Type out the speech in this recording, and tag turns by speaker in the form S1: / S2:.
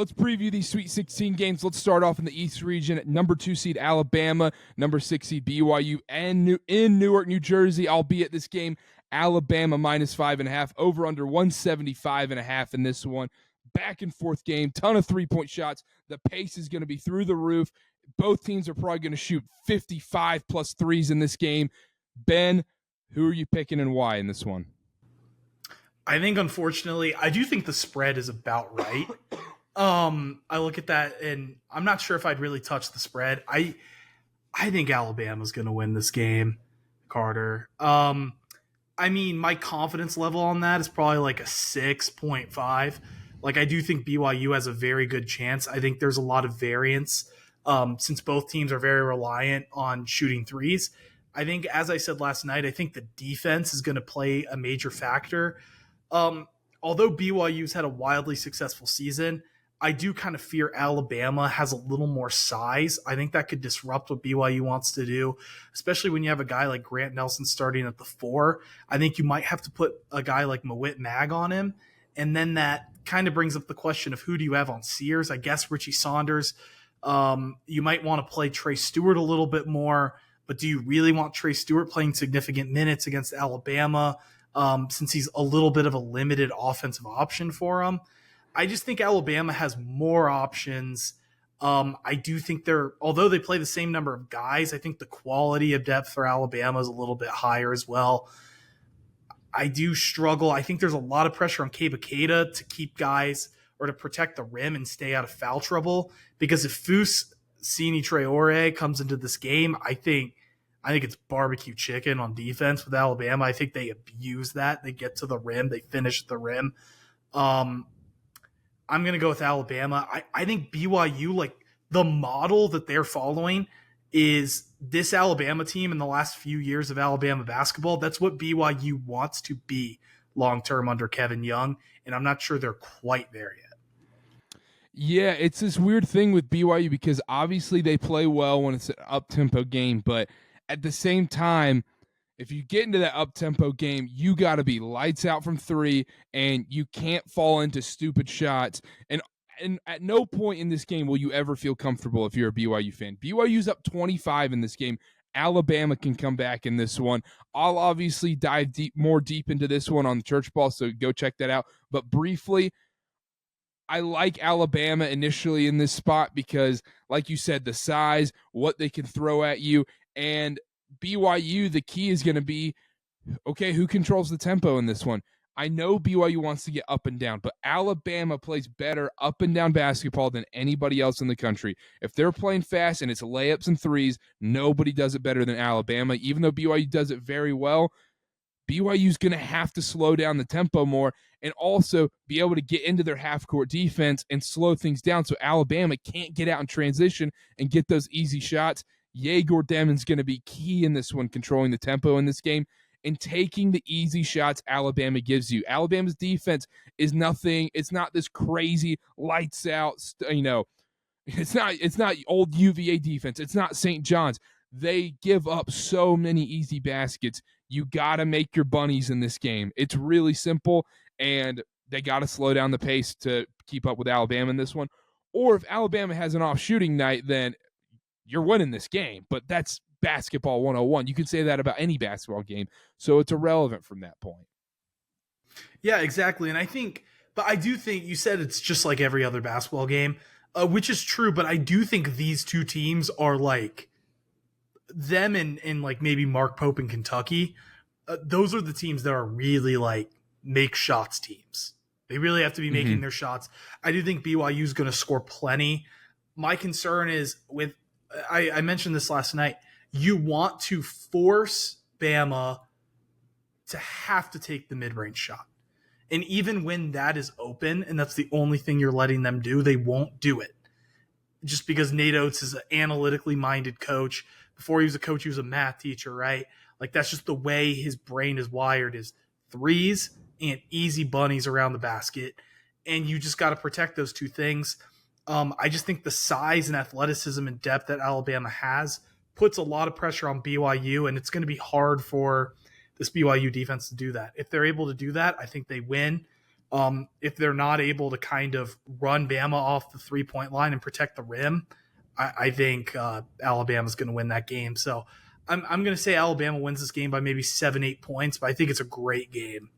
S1: let's preview these Sweet 16 games. Let's start off in the East region at number 2 seed Alabama, number 6 seed BYU, and in Newark, New Jersey, albeit this game, Alabama minus 5.5, over under 175.5 in this one. Back and forth game, ton of three-point shots. The pace is going to be through the roof. Both teams are probably going to shoot 55 plus threes in this game. Ben, who are you picking and why in this one?
S2: I think, unfortunately, I do think the spread is about right. I look at that, and I'm not sure if I'd really touch the spread. I think Alabama's going to win this game, Karter. I mean, my confidence level on that is probably like a 6.5. Like, I do think BYU has a very good chance. I think there's a lot of variance since both teams are very reliant on shooting threes. I think, as I said last night, I think the defense is going to play a major factor. Although BYU's had a wildly successful season, I do kind of fear Alabama has a little more size. I think that could disrupt what BYU wants to do, especially when you have a guy like Grant Nelson starting at the 4. I think you might have to put a guy like Mawit Mag on him. And then that kind of brings up the question of who do you have on Sears? I guess Richie Saunders. You might want to play Trey Stewart a little bit more, but do you really want Trey Stewart playing significant minutes against Alabama since he's a little bit of a limited offensive option for him? I just think Alabama has more options. I do think although they play the same number of guys, I think the quality of depth for Alabama is a little bit higher as well. I do struggle. I think there's a lot of pressure on Keba Keita to keep guys or to protect the rim and stay out of foul trouble. Because if Fus Sini Traore comes into this game, I think it's barbecue chicken on defense with Alabama. I think they abuse that. They get to the rim. They finish at the rim. I'm going to go with Alabama. I think BYU, like the model that they're following is this Alabama team in the last few years of Alabama basketball. That's what BYU wants to be long-term under Kevin Young, and I'm not sure they're quite there yet.
S1: Yeah, it's this weird thing with BYU because obviously they play well when it's an up-tempo game, but at the same time, if you get into that up-tempo game, you got to be lights out from three, and you can't fall into stupid shots. And at no point in this game will you ever feel comfortable if you're a BYU fan. BYU's up 25 in this game. Alabama can come back in this one. I'll obviously dive more deep into this one on the Church Ball, so go check that out. But briefly, I like Alabama initially in this spot because, like you said, the size, what they can throw at you, and BYU, the key is going to be, okay, who controls the tempo in this one? I know BYU wants to get up and down, but Alabama plays better up and down basketball than anybody else in the country. If they're playing fast and it's layups and threes, nobody does it better than Alabama. Even though BYU does it very well, BYU's going to have to slow down the tempo more and also be able to get into their half-court defense and slow things down so Alabama can't get out in transition and get those easy shots. Yegor Demon's going to be key in this one, controlling the tempo in this game and taking the easy shots Alabama gives you. Alabama's defense is nothing. It's not this crazy lights out, it's not old UVA defense. It's not St. John's. They give up so many easy baskets. You got to make your bunnies in this game. It's really simple, and they got to slow down the pace to keep up with Alabama in this one. Or if Alabama has an off shooting night, then you're winning this game. But that's basketball 101. You can say that about any basketball game, so it's irrelevant from that point.
S2: Yeah, exactly. And I do think you said it's just like every other basketball game, which is true, but I do think these two teams are like them and like maybe Mark Pope in Kentucky. Those are the teams that are really like make shots teams. They really have to be making their shots. I do think BYU is going to score plenty. My concern is with, I mentioned this last night, you want to force Bama to have to take the mid-range shot. And even when that is open and that's the only thing you're letting them do, they won't do it. Just because Nate Oates is an analytically minded coach. Before he was a coach, he was a math teacher, right? Like that's just the way his brain is wired, is threes and easy bunnies around the basket. And you just got to protect those two things. I just think the size and athleticism and depth that Alabama has puts a lot of pressure on BYU, and it's going to be hard for this BYU defense to do that. If they're able to do that, I think they win. If they're not able to kind of run Bama off the 3-point line and protect the rim, I think Alabama's going to win that game. So I'm going to say Alabama wins this game by maybe 7-8 points, but I think it's a great game.